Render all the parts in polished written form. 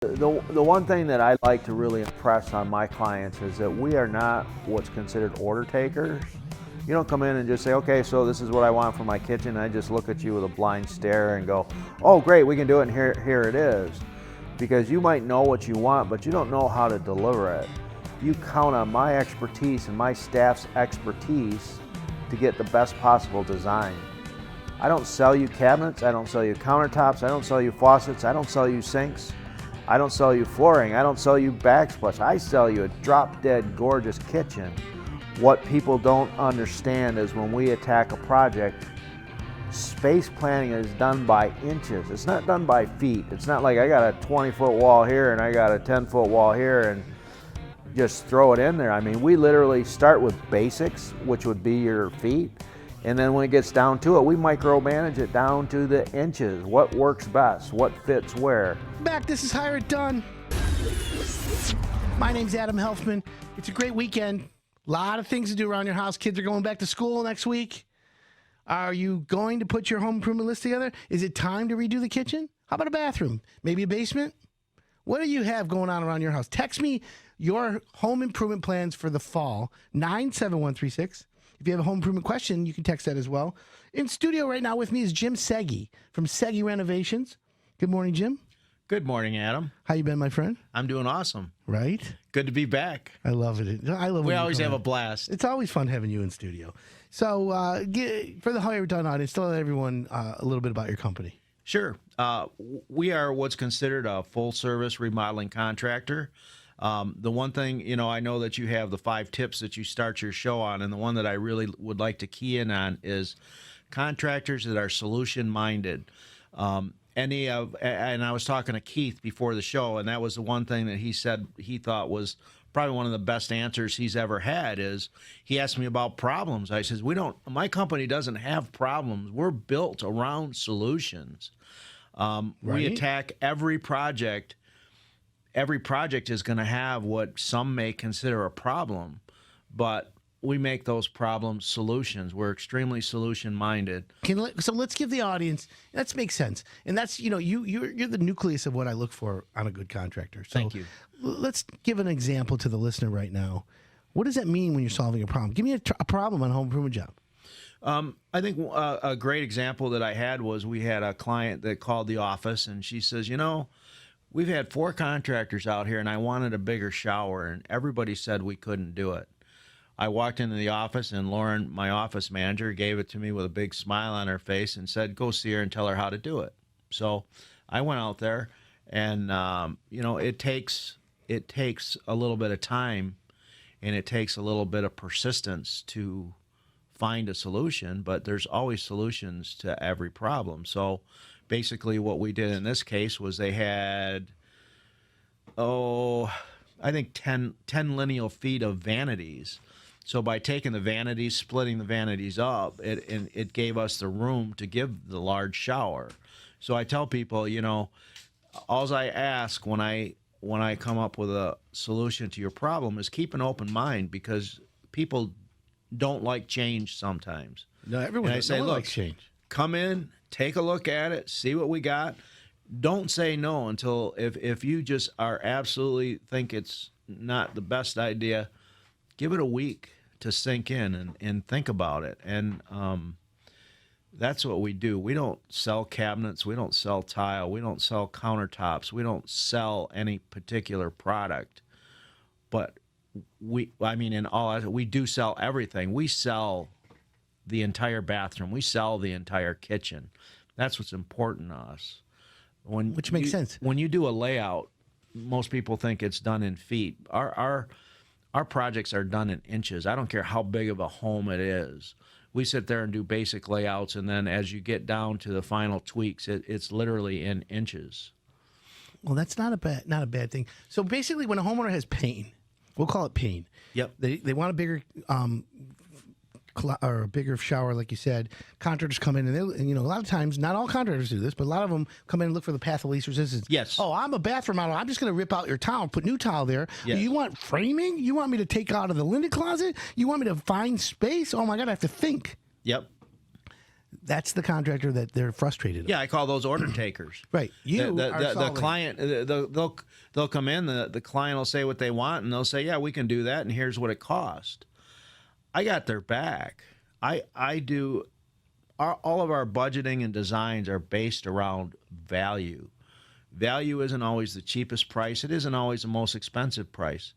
The one thing that I like to really impress on my clients is that we are not what's considered order takers. You don't come in and just say, okay, so this is what I want for my kitchen. I just look at you with a blind stare and go, oh, great, we can do it, and here it is. Because you might know what you want, but you don't know how to deliver it. You count on my expertise and my staff's expertise to get the best possible design. I don't sell you cabinets, I don't sell you countertops, I don't sell you faucets, I don't sell you sinks, I don't sell you flooring, I don't sell you backsplash. I sell you a drop-dead gorgeous kitchen. What people don't understand is when we attack a project, space planning is done by inches. It's not done by feet. It's not like I got a 20-foot wall here and I got a 10-foot wall here and just throw it in there. I mean, we literally start with basics, which would be your feet, and then when it gets down to it, we micromanage it down to the inches. What works best? What fits where? Back, this is Hire It Done. My name's Adam Helfman. It's a great weekend. A lot of things to do around your house. Kids are going back to school next week. Are you going to put your home improvement list together? Is it time to redo the kitchen? How about a bathroom? Maybe a basement? What do you have going on around your house? Text me your home improvement plans for the fall, 97136. If you have a home improvement question, you can text that as well. In studio right now with me is Jim Segge from Segge Renovations. Good morning, Jim. Good morning, Adam. How you been, my friend? I'm doing awesome. Right? Good to be back. I love it. I love. We when you always come have in. a blast. It's always fun having you in studio. So, for the Hire It Done audience, tell everyone a little bit about your company. Sure. We are what's considered a full-service remodeling contractor. The one thing, I know that you have the 5 tips that you start your show on, and the one that I really would like to key in on is contractors that are solution-minded. And I was talking to Keith before the show, and that was the one thing that he said he thought was probably one of the best answers he's ever had. Is he asked me about problems. I says, my company doesn't have problems. We're built around solutions. We attack every project. Every project is going to have what some may consider a problem, but we make those problems solutions. We're extremely solution-minded. So let's give the audience, that makes sense. And that's, you're the nucleus of what I look for on a good contractor. So Thank you. Let's give an example to the listener right now. What does that mean when you're solving a problem? Give me a problem on a home improvement job. I think a great example that I had was we had a client that called the office, and she says, we've had 4 contractors out here, and I wanted a bigger shower, and everybody said we couldn't do it. I walked into the office, and Lauren, my office manager, gave it to me with a big smile on her face and said, go see her and tell her how to do it. So I went out there, and, it takes a little bit of time, and it takes a little bit of persistence to find a solution, but there's always solutions to every problem. So basically what we did in this case was they had, I think 10 lineal feet of vanities. So by taking the vanities, splitting the vanities up, it gave us the room to give the large shower. So I tell people, all I ask when I come up with a solution to your problem is keep an open mind, because people don't like change sometimes. No, everyone likes change. Come in, take a look at it, see what we got. Don't say no until if you just are absolutely think it's not the best idea, give it a week to sink in and think about it. And that's what we do. We don't sell cabinets. We don't sell tile. We don't sell countertops. We don't sell any particular product. But we do sell everything. We sell the entire bathroom. We sell the entire kitchen. That's what's important to us. Which makes sense. When you do a layout, most people think it's done in feet. Our projects are done in inches. I don't care how big of a home it is. We sit there and do basic layouts, and then as you get down to the final tweaks, it's literally in inches. Well, that's not a bad thing. So basically, when a homeowner has pain, we'll call it pain. Yep. They want a bigger or a bigger shower, like you said. Contractors come in, and a lot of times, not all contractors do this, but a lot of them come in and look for the path of least resistance. Yes. Oh, I'm a bathroom model. I'm just going to rip out your tile, put new tile there. Yes. You want framing? You want me to take out of the linen closet? You want me to find space? Oh my God, I have to think. Yep. That's the contractor that they're frustrated. Yeah, I call those order takers. Right. You the, are the solving. client, they'll come in. The client will say what they want, and they'll say, "Yeah, we can do that, and here's what it cost." I got their back. I do. All of our budgeting and designs are based around value. Value isn't always the cheapest price. It isn't always the most expensive price.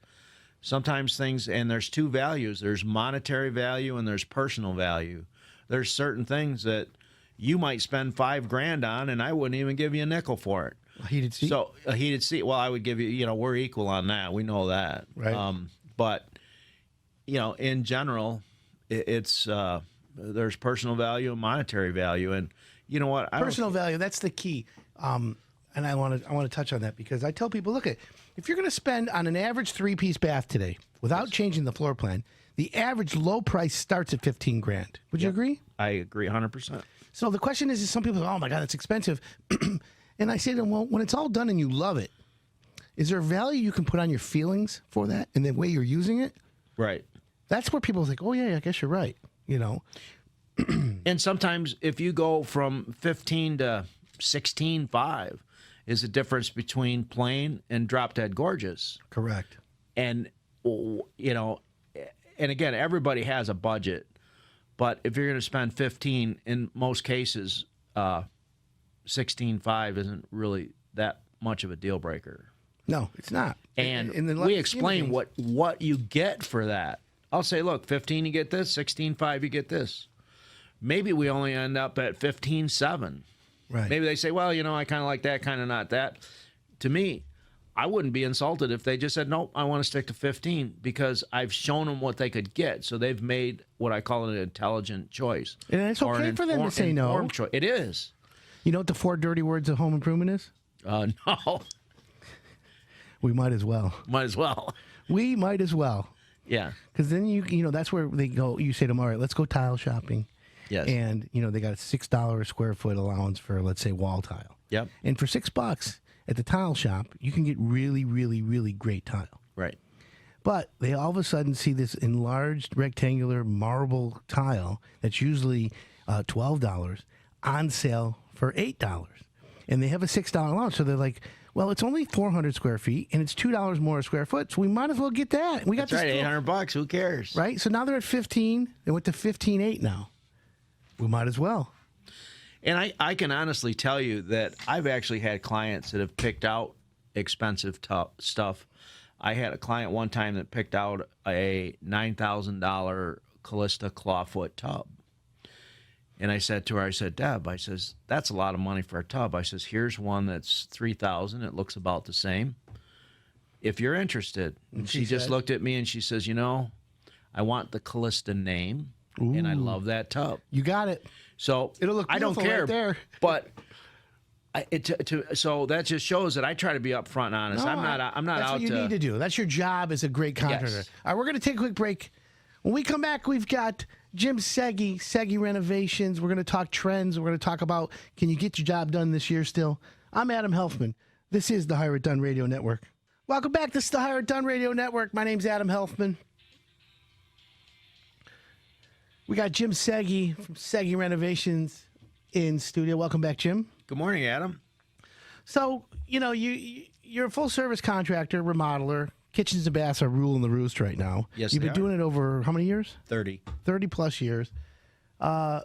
Sometimes things, and there's two values. There's monetary value and there's personal value. There's certain things that you might spend $5,000 on, and I wouldn't even give you a nickel for it. A heated seat. So a heated seat. Well, I would give you. You know, we're equal on that. We know that. Right. But you know, in general, it's there's personal value and monetary value, and you know what? Personal value. That's the key. And I want to touch on that because I tell people, look, if you're going to spend on an average 3-piece bath today without changing the floor plan, the average low price starts at $15,000. Would you agree? I agree 100%. So the question is some people say, oh my God, that's expensive. And I say to them, well, when it's all done and you love it, is there value you can put on your feelings for that and the way you're using it? Right. That's where people think, oh yeah, I guess you're right. You know? And sometimes if you go from 15 to 16.5 is the difference between plain and drop dead gorgeous. Correct. And you know, and again, everybody has a budget, but if you're going to spend 15, in most cases, 16.5 isn't really that much of a deal breaker. No, it's not. And In the we scheme of explain things- what you get for that. I'll say, look, 15 you get this, 16.5 you get this. Maybe we only end up at 15.7. Right. Maybe they say, well, you know, I kind of like that, kind of not that. To me, I wouldn't be insulted if they just said, nope, I want to stick to 15 because I've shown them what they could get. So they've made what I call an intelligent choice. And it's or okay an for them to say no. informed choice. It is. You know what the 4 dirty words of home improvement is? No, We might as well. might as well. We might as well. Yeah. Because then you know that's where they go. You say to them, all right, let's go tile shopping. Yes. And you know they got a $6 a square foot allowance for, let's say, wall tile. Yep. And for $6 at the tile shop, you can get really, really, really great tile. Right. But they all of a sudden see this enlarged rectangular marble tile that's usually $12 on sale for $8. And they have a $6 allowance. So they're like, well, it's only 400 square feet and it's $2 more a square foot. So we might as well get that. We got That's this right. $800. Who cares? right? So now they're at 15. They went to 15.8 now. We might as well. And I can honestly tell you that I've actually had clients that have picked out expensive stuff. I had a client one time that picked out a $9,000 Callista clawfoot tub. And I said to her, I said, Deb, I says, that's a lot of money for a tub. I says, here's one that's $3,000. It looks about the same. If you're interested. And she just said? looked at me and she says, you know, I want the Callista name. And I love that tub. You got it. So It'll look I don't beautiful care, right there. but so that just shows that I try to be upfront and honest. No, I'm not That's out what you to. need to do. That's your job as a great contractor. Yes. All right, we're going to take a quick break. When we come back, we've got Jim Segi Renovations. We're going to talk trends. We're going to talk about, can you get your job done this year still? I'm Adam Helfman. This is the Hire It Done Radio Network. Welcome back. This is the Hire It Done Radio Network. My name's Adam Helfman. We got Jim Segi from Segi Renovations in studio. Welcome back, Jim. Good morning, Adam. So, you know, you're a full service contractor, remodeler. Kitchens and baths are ruling the roost right now. Yes, You've they been doing it over how many years? 30. 30 plus years. I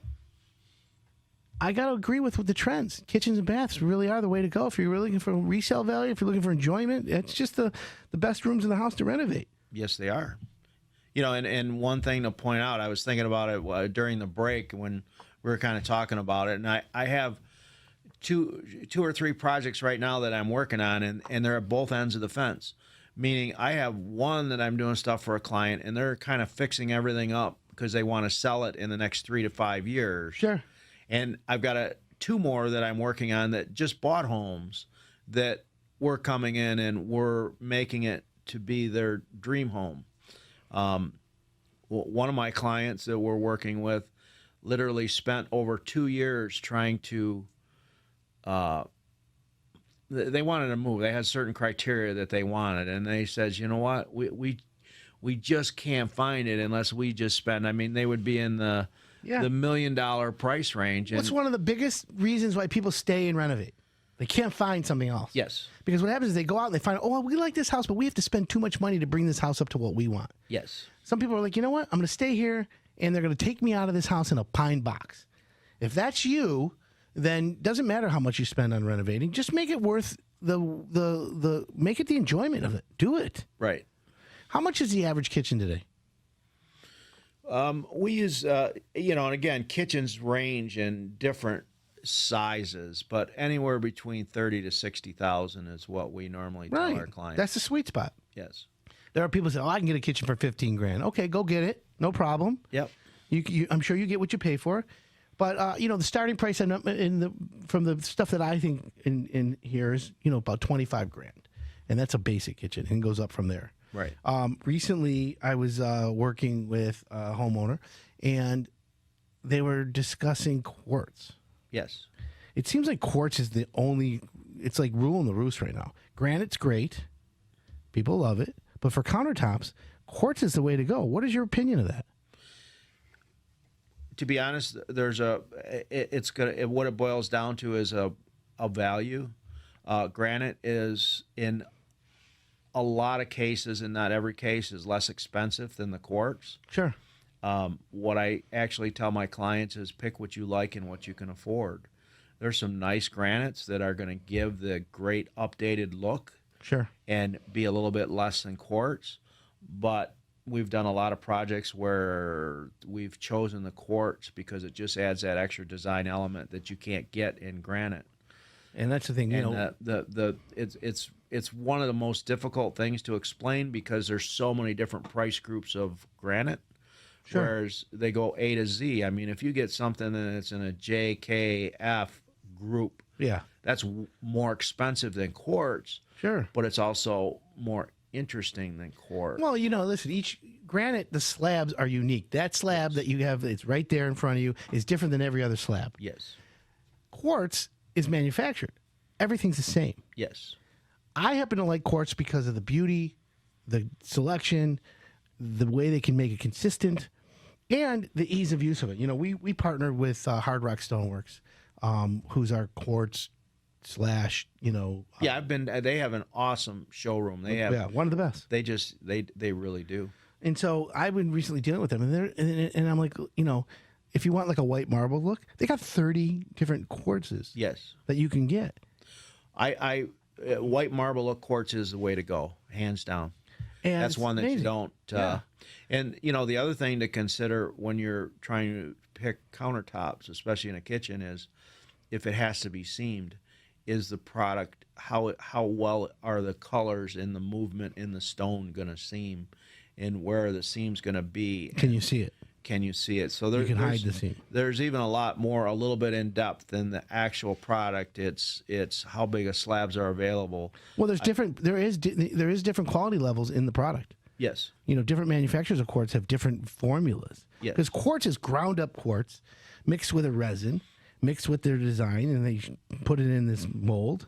got to agree with the trends. Kitchens and baths really are the way to go. If you're really looking for resale value, if you're looking for enjoyment, it's just the best rooms in the house to renovate. Yes, they are. You know, and one thing to point out, I was thinking about it during the break when we were kind of talking about it, and I have two or three projects right now that I'm working on, and they're at both ends of the fence. Meaning I have one that I'm doing stuff for a client, and they're kind of fixing everything up because they want to sell it in the next 3 to 5 years. Sure. And I've got two more that I'm working on that just bought homes that we're coming in and we're making it to be their dream home. One of my clients that we're working with literally spent over 2 years trying to they wanted to move. They had certain criteria that they wanted, and they says, you know what, we just can't find it unless we just spend. I mean, they would be in the Yeah. the $1 million price range. What's And one of the biggest reasons why people stay and renovate? They can't find something else. yes, Because what happens is they go out and they find, oh, well, we like this house, but we have to spend too much money to bring this house up to what we want. yes, Some people are like, you know what? I'm going to stay here, and they're going to take me out of this house in a pine box. If that's you, then doesn't matter how much you spend on renovating. Just make it worth make it the enjoyment of it. Do it. right. How much is the average kitchen today? We use, and again, kitchens range in different sizes, but anywhere between 30 to 60,000 is what we normally tell our clients. That's the sweet spot. yes. There are people who say, "Oh, I can get a kitchen for 15 grand." Okay, go get it. No problem. Yep. I'm sure you get what you pay for. But the starting price from the stuff that I think in here is about 25 grand, and that's a basic kitchen, and goes up from there. Right. Recently, I was working with a homeowner, and they were discussing quartz. Yes. It seems like quartz is the only. It's like ruling the roost right now. Granite's great, people love it, but for countertops, quartz is the way to go. What is your opinion of that? To be honest, what it boils down to is a value. Granite is in a lot of cases, and not every case, is less expensive than the quartz. Sure. What I actually tell my clients is pick what you like and what you can afford. There's some nice granites that are going to give the great updated look Sure. and be a little bit less than quartz, but we've done a lot of projects where we've chosen the quartz because it just adds that extra design element that you can't get in granite. And that's the thing, It's one of the most difficult things to explain because there's so many different price groups of granite. Sure. Whereas they go A to Z. I mean, if you get something that's in a J, K, F group, yeah, that's more expensive than quartz, sure. but it's also more interesting than quartz. Well, listen, each granite, the slabs are unique. That slab that you have, it's right there in front of you, is different than every other slab. Yes. Quartz is manufactured. Everything's the same. Yes. I happen to like quartz because of the beauty, the selection, the way they can make it consistent, and the ease of use of it. We partnered with Hard Rock Stoneworks, who's our quartz / Yeah, I've been. They have an awesome showroom. They have. one of the best. They really do. And so I've been recently dealing with them, and I'm like, if you want like a white marble look, they got 30 different quartzes Yes. that you can get. White marble look quartz is the way to go, hands down. And That's it's one that amazing. you don't. Yeah. And the other thing to consider when you're trying to pick countertops, especially in a kitchen, is if it has to be seamed, is the product how well are the colors and the movement in the stone going to seam, and where are the seams going to be? Can you see it? Can you see it? So You can hide the seam. There's even a little bit in depth than the actual product. It's how big of slabs are available. Well, there is different quality levels in the product. Yes. Different manufacturers of quartz have different formulas. Yes. Because quartz is ground up quartz mixed with a resin, mixed with their design, and they put it in this mold.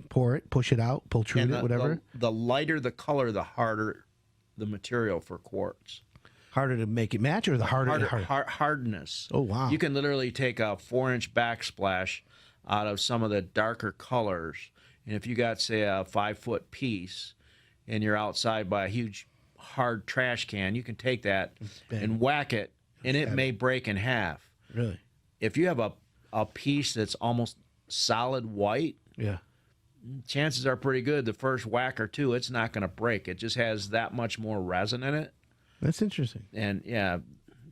Pour it, push it out, pultrude it, whatever. The lighter the color, the harder the material for quartz. Harder to make it match, or the harder? Hardness. Oh, wow. You can literally take a 4-inch backsplash out of some of the darker colors, and if you got, say, a 5-foot piece, and you're outside by a huge hard trash can, you can take that and whack it, and it may break in half. Really? If you have a piece that's almost solid white, Yeah. chances are pretty good the first whack or two, it's not going to break. It just has that much more resin in it. That's interesting. And yeah,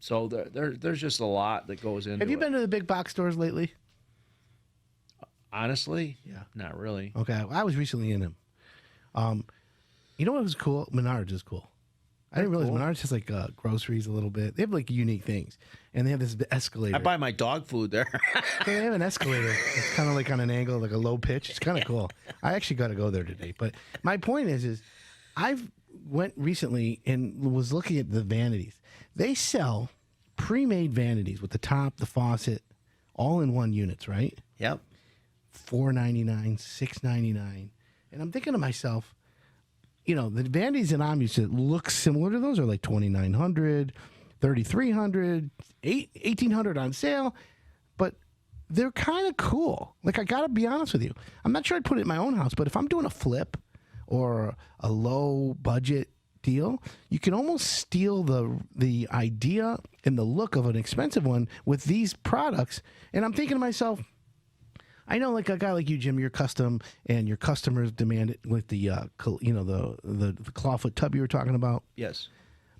so there's just a lot that goes into it. Have you been to the big box stores lately? Honestly, Yeah. not really. Okay, I was recently in them. You know what was cool? Menards is cool. I didn't realize cool. Menards has like groceries a little bit. They have like unique things, and they have this escalator. I buy my dog food there. They have an escalator. It's kind of like on an angle, like a low pitch. It's kind of cool. I actually got to go there today. But my point is I've went recently and was looking at the vanities. They sell pre-made vanities with the top, the faucet, all in one units, right? Yep. $4.99, $6.99, and I'm thinking to myself, the vanities that I'm used to look similar to those are like $2,900, $3,300, $1,800 on sale, but they're kind of cool. Like, I got to be honest with you. I'm not sure I'd put it in my own house, but if I'm doing a flip or a low budget deal, you can almost steal the idea and the look of an expensive one with these products. And I'm thinking to myself, I know, like a guy like you, Jim, you're custom, and your customers demand it with the the clawfoot tub you were talking about. Yes.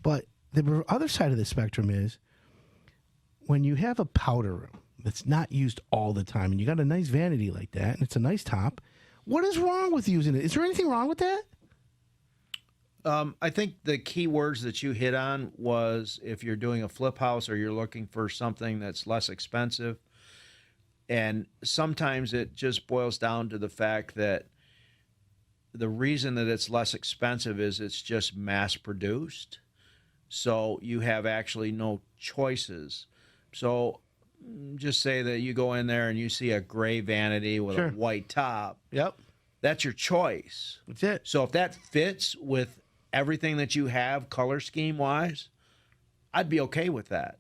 But the other side of the spectrum is when you have a powder room that's not used all the time, and you got a nice vanity like that, and it's a nice top. What is wrong with using it? Is there anything wrong with that? I think the key words that you hit on was if you're doing a flip house or you're looking for something that's less expensive. And sometimes it just boils down to the fact that the reason that it's less expensive is it's just mass produced. So you have actually no choices. So just say that you go in there and you see a gray vanity with Sure. a white top. Yep. That's your choice. That's it. So if that fits with everything that you have color scheme wise, I'd be okay with that.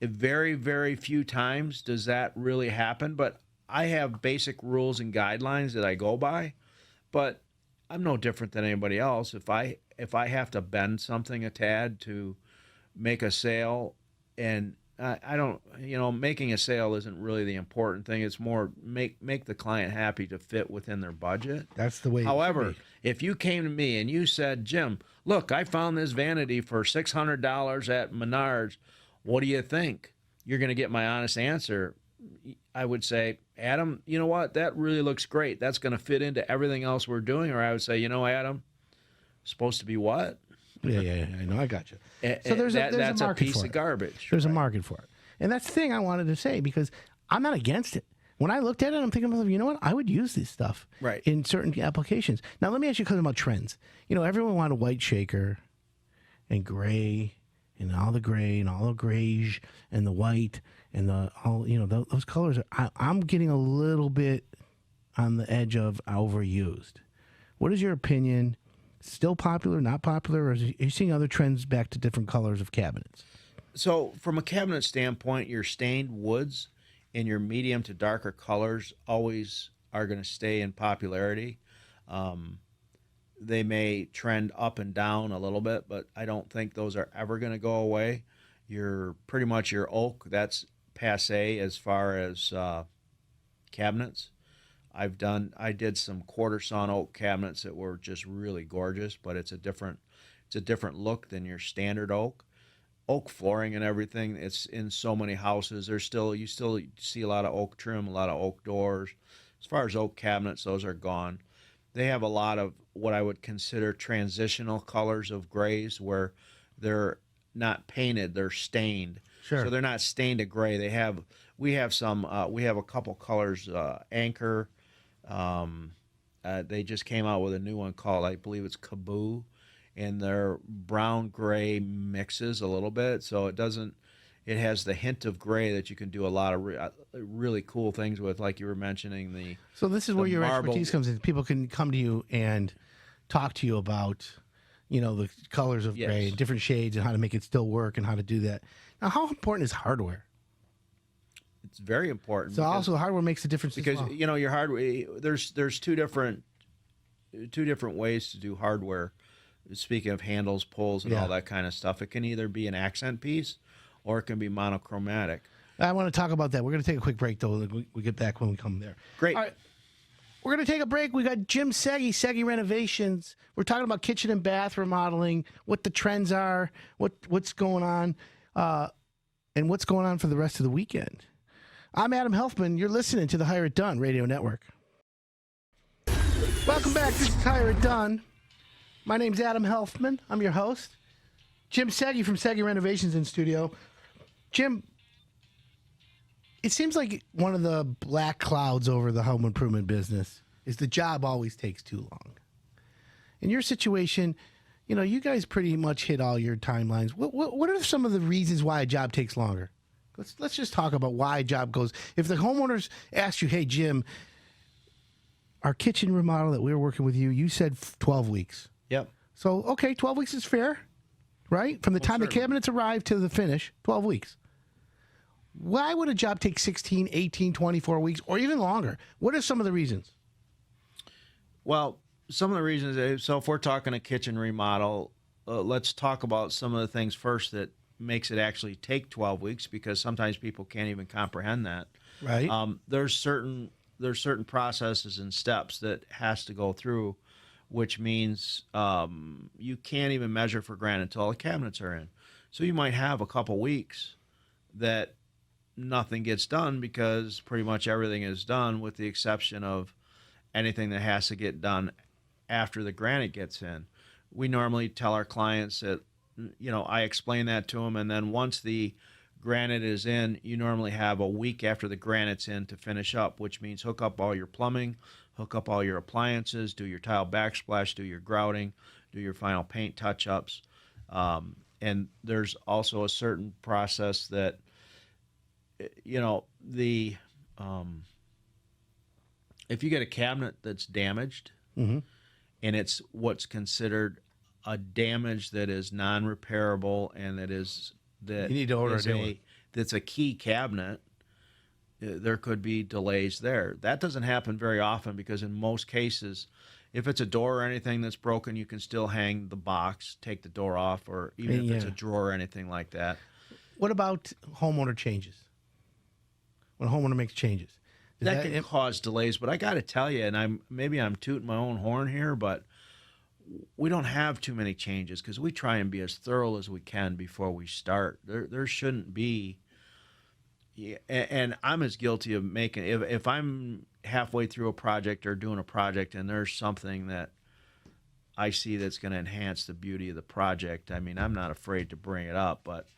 Very, very few times does that really happen, but I have basic rules and guidelines that I go by, but I'm no different than anybody else. If I have to bend something a tad to make a sale, and I don't, making a sale isn't really the important thing. It's more make the client happy to fit within their budget. That's the way. However, if you came to me and you said, Jim, look, I found this vanity for $600 at Menards. What do you think? You're going to get my honest answer. I would say, Adam, you know what? That really looks great. That's going to fit into everything else we're doing. Or I would say, Adam, supposed to be what? Yeah. I know. I got you. So there's that's a a market piece for of it. garbage. There's a right? market for it, and that's the thing I wanted to say, because I'm not against it. When I looked at it, I'm thinking to myself, you know what? I would use this stuff Right. in certain applications. Now, let me ask you a question about trends. Everyone wanted white shaker and gray and all the gray and all the grayish and the white and those colors. I'm getting a little bit on the edge of overused. What is your opinion? Still popular, not popular, or are you seeing other trends back to different colors of cabinets? So from a cabinet standpoint, your stained woods and your medium to darker colors always are going to stay in popularity. They may trend up and down a little bit, but I don't think those are ever going to go away. Pretty much your oak, that's passé as far as cabinets. I did some quarter sawn oak cabinets that were just really gorgeous, but it's a different look than your standard oak. Oak flooring and everything, it's in so many houses. You still see a lot of oak trim, a lot of oak doors. As far as oak cabinets, those are gone. They have a lot of what I would consider transitional colors of grays, where they're not painted, they're stained. Sure. So they're not stained to gray. We have a couple colors, Anchor. They just came out with a new one called, I believe it's Kaboo, and they're brown gray mixes a little bit, so it has the hint of gray that you can do a lot of really cool things with, like you were mentioning. So this is where your marble expertise comes in. People can come to you and talk to you about, the colors of gray Yes. and different shades and how to make it still work and how to do that. Now, how important is hardware? It's very important. So because- also hardware makes a difference because as well. your hardware, there's two different ways to do hardware. Speaking of handles, pulls, and Yeah. all that kind of stuff, it can either be an accent piece or it can be monochromatic. I want to talk about that. We're going to take a quick break, though. We get back when we come there. Great. All right. We're going to take a break. We got Jim Seggy, Seggy Renovations. We're talking about kitchen and bath remodeling, what the trends are, what's going on, and what's going on for the rest of the weekend. I'm Adam Helfman. You're listening to the Hire It Done Radio Network. Welcome back. This is Hire It Done. My name's Adam Helfman. I'm your host. Jim Seggy from Seggy Renovations in studio. Jim, it seems like one of the black clouds over the home improvement business is the job always takes too long. In your situation, you guys pretty much hit all your timelines. What are some of the reasons why a job takes longer? Let's just talk about why a job goes. If the homeowners ask you, hey, Jim, our kitchen remodel that we were working with you said 12 weeks. Yep. So, okay, 12 weeks is fair. right? From the time the certainly. cabinets arrive to the finish, 12 weeks. Why would a job take 16, 18, 24 weeks, or even longer? What are some of the reasons? Well, some of the reasons. So if we're talking a kitchen remodel, let's talk about some of the things first that makes it actually take 12 weeks, because sometimes people can't even comprehend that. Right. There's certain processes and steps that has to go through, which means you can't even measure for granite until the cabinets are in. So you might have a couple weeks that nothing gets done because pretty much everything is done, with the exception of anything that has to get done after the granite gets in. We normally tell our clients that, I explain that to them, and then once the granite is in, you normally have a week after the granite's in to finish up, which means hook up all your plumbing, hook up all your appliances, do your tile backsplash, do your grouting, do your final paint touch-ups. And there's also a certain process that, if you get a cabinet that's damaged, and it's what's considered a damage that is non-repairable, and that You need to order a new one. that's a key cabinet, there could be delays there. That doesn't happen very often, because in most cases, if it's a door or anything that's broken, you can still hang the box, take the door off, or even if it's a drawer or anything like that. What about homeowner changes? When a homeowner makes changes, That can cause delays, but I got to tell you, and I'm tooting my own horn here, but we don't have too many changes because we try and be as thorough as we can before we start. There shouldn't be, and I'm as guilty of making, if I'm halfway through a project or doing a project and there's something that I see that's going to enhance the beauty of the project, I mean, I'm not afraid to bring it up, but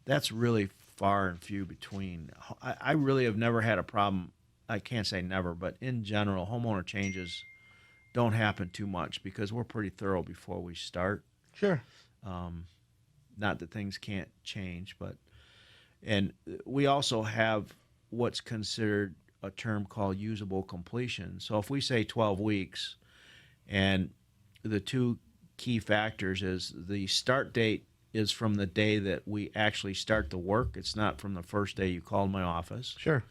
that's really far and few between. I really have never had a problem. I can't say never, but in general, homeowner changes don't happen too much because we're pretty thorough before we start. Sure. Not that things can't change, and we also have what's considered a term called usable completion. So if we say 12 weeks, and the two key factors is the start date is from the day that we actually start the work. It's not from the first day you called my office. Sure.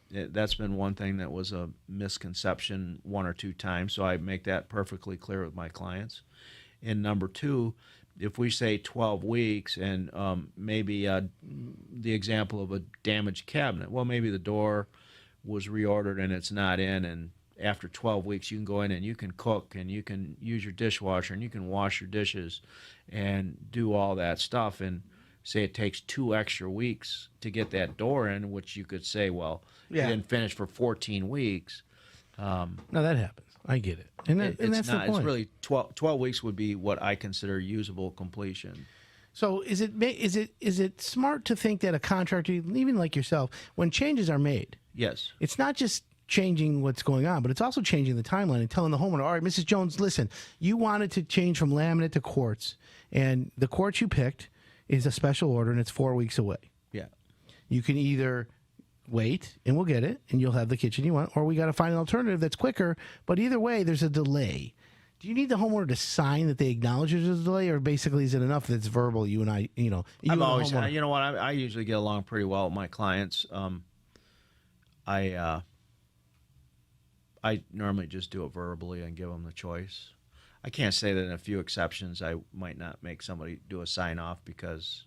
That's been one thing that was a misconception one or two times, so I make that perfectly clear with my clients. And number two, if we say 12 weeks and maybe the example of a damaged cabinet, well, maybe the door was reordered and it's not in, and after 12 weeks you can go in and you can cook and you can use your dishwasher and you can wash your dishes and do all that stuff, and say it takes 2 extra weeks to get that door in, which you could say, well, Yeah. you didn't finish for 14 weeks. No, that happens. I get it. And that's not, the point. it's really 12 weeks would be what I consider usable completion. So is it smart to think that a contractor, even like yourself, when changes are made, Yes. it's not just changing what's going on, but it's also changing the timeline and telling the homeowner, all right, Mrs. Jones, listen, you wanted to change from laminate to quartz, and the quartz you picked is a special order and it's 4 weeks away. Yeah. You can either wait and we'll get it and you'll have the kitchen you want, or we got to find an alternative that's quicker. But either way, there's a delay. Do you need the homeowner to sign that they acknowledge there's a delay, or basically is it enough that it's verbal? You and I, you I've always, homeowner? you know what, I usually get along pretty well with my clients. I normally just do it verbally and give them the choice. I can't say that in a few exceptions I might not make somebody do a sign off because,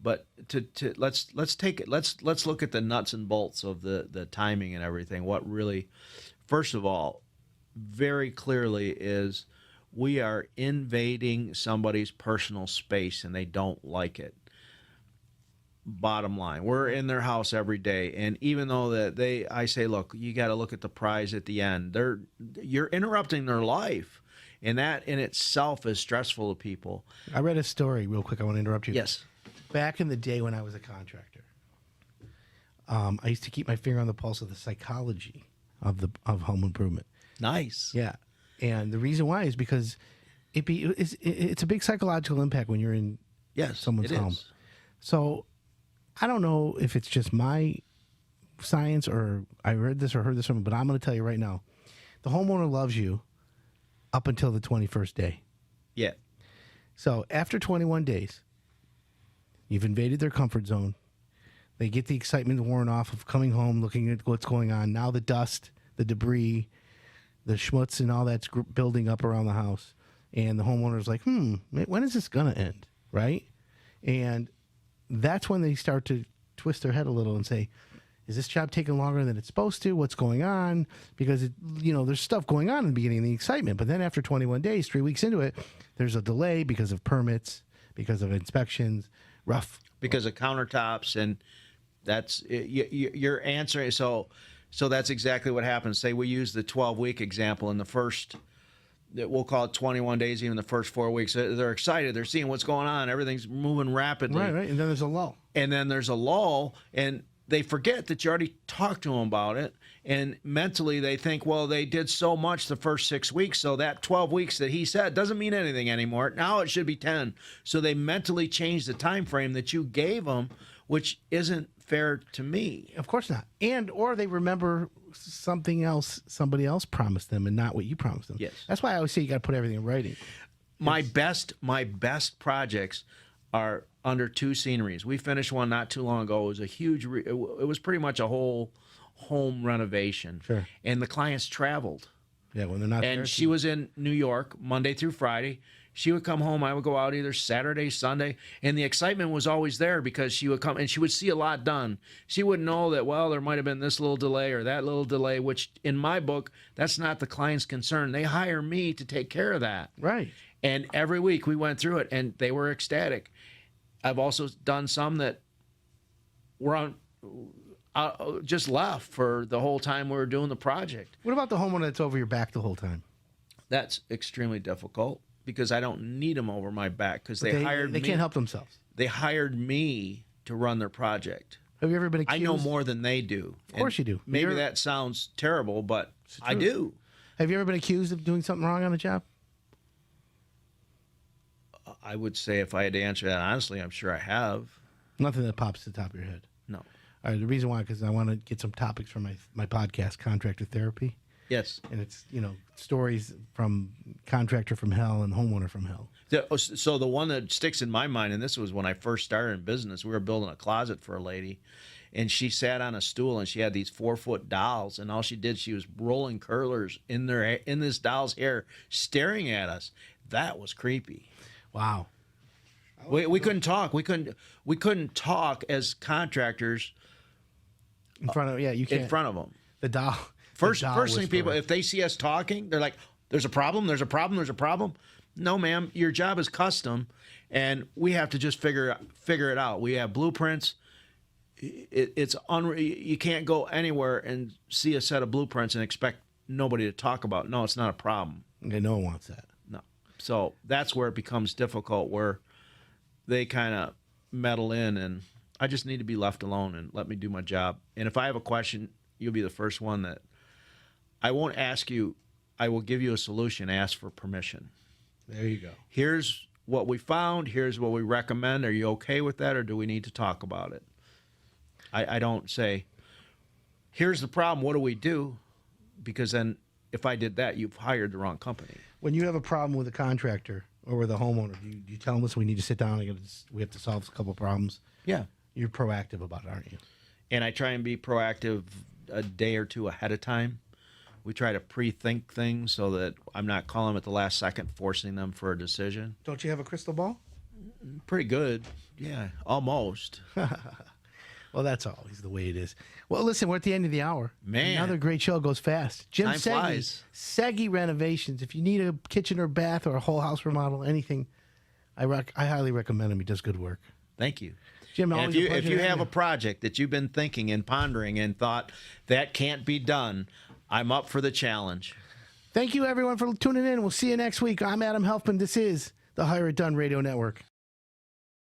but let's take it. Let's look at the nuts and bolts of the timing and everything. What really, first of all, very clearly is we are invading somebody's personal space and they don't like it. Bottom line, we're in their house every day, and even though I say, look, you got to look at the prize at the end. You're interrupting their life, and that in itself is stressful to people. I read a story real quick. I want to interrupt you. Yes. Back in the day when I was a contractor, I used to keep my finger on the pulse of the psychology of home improvement. Nice. Yeah, and the reason why is because it's a big psychological impact when you're in someone's home. So I don't know if it's just my science or I read this or heard this from, but I'm going to tell you right now, the homeowner loves you up until the 21st day. Yeah. So after 21 days, you've invaded their comfort zone. They get the excitement worn off of coming home, looking at what's going on. Now the dust, the debris, the schmutz and all that's building up around the house. And the homeowner's like, when is this going to end? Right? And that's when they start to twist their head a little and say, is this job taking longer than it's supposed to? What's going on? Because, there's stuff going on in the beginning of the excitement. But then after 21 days, 3 weeks into it, there's a delay because of permits, because of inspections, because of countertops. And that's you're answering. So that's exactly what happens. Say we use the 12-week example in the first, we'll call it 21 days, even the first 4 weeks. They're excited. They're seeing what's going on. Everything's moving rapidly. Right. And then there's a lull. And they forget that you already talked to them about it. And mentally they think, well, they did so much the first 6 weeks, so that 12 weeks that he said doesn't mean anything anymore. Now it should be 10. So they mentally change the time frame that you gave them, which isn't fair to me. Of course not. Or they remember something else somebody else promised them and not what you promised them. Yes. That's why I always say you got to put everything in writing. My best projects are under two sceneries. We finished one not too long ago. It was a huge, it was pretty much a whole home renovation. Sure. And the clients traveled. Yeah, when they're not there. And she was in New York Monday through Friday. She would come home. I would go out either Saturday, Sunday. And the excitement was always there because she would come and she would see a lot done. She would know that, well, there might have been this little delay or that little delay, which in my book, that's not the client's concern. They hire me to take care of that. Right. And every week we went through it and they were ecstatic. I've also done some that were on just left for the whole time we were doing the project. What about the homeowner that's over your back the whole time? That's extremely difficult because I don't need them over my back because they hired me. They can't help themselves. They hired me to run their project. Have you ever been accused? I know more than they do. Of course you do. Maybe that sounds terrible, but I do. Have you ever been accused of doing something wrong on a job? I would say if I had to answer that honestly, I'm sure I have. Nothing that pops to the top of your head. No. All right. The reason why, because I want to get some topics for my podcast, Contractor Therapy. Yes. And it's, stories from contractor from hell and homeowner from hell. So the one that sticks in my mind, and this was when I first started in business, we were building a closet for a lady, and she sat on a stool and she had these 4-foot dolls, and all she did, she was rolling curlers in this doll's hair, staring at us. That was creepy. Wow. We couldn't talk. We couldn't talk as contractors in front of you can't. In front of them. The doll. First thing people, if they see us talking, they're like, "There's a problem. There's a problem. There's a problem." No, ma'am. Your job is custom, and we have to just figure it out. We have blueprints. You can't go anywhere and see a set of blueprints and expect nobody to talk about. No, it's not a problem. Okay, no one wants that. No. So that's where it becomes difficult, where they kind of meddle in, and I just need to be left alone and let me do my job. And if I have a question, you'll be the first one that I won't ask you. I will give you a solution. Ask for permission. There you go. Here's what we found. Here's what we recommend. Are you okay with that, or do we need to talk about it? I don't say, here's the problem. What do we do? Because then if I did that, you've hired the wrong company. When you have a problem with a contractor or with a homeowner, you tell them, listen, we need to sit down. We have to solve a couple of problems. Yeah. You're proactive about it, aren't you? And I try and be proactive a day or two ahead of time. We try to pre-think things so that I'm not calling them at the last second, forcing them for a decision. Don't you have a crystal ball? Pretty good. Yeah, almost. Well, that's always the way it is. Well, listen, we're at the end of the hour. Man. Another great show goes fast. Jim Time flies. Seggy Renovations. If you need a kitchen or bath or a whole house remodel, anything, I highly recommend him. He does good work. Thank you. Jim, and always if a pleasure you to have have you. a project that you've been thinking and pondering and thought that can't be done, I'm up for the challenge. Thank you, everyone, for tuning in. We'll see you next week. I'm Adam Helfman. This is the Hire It Done Radio Network.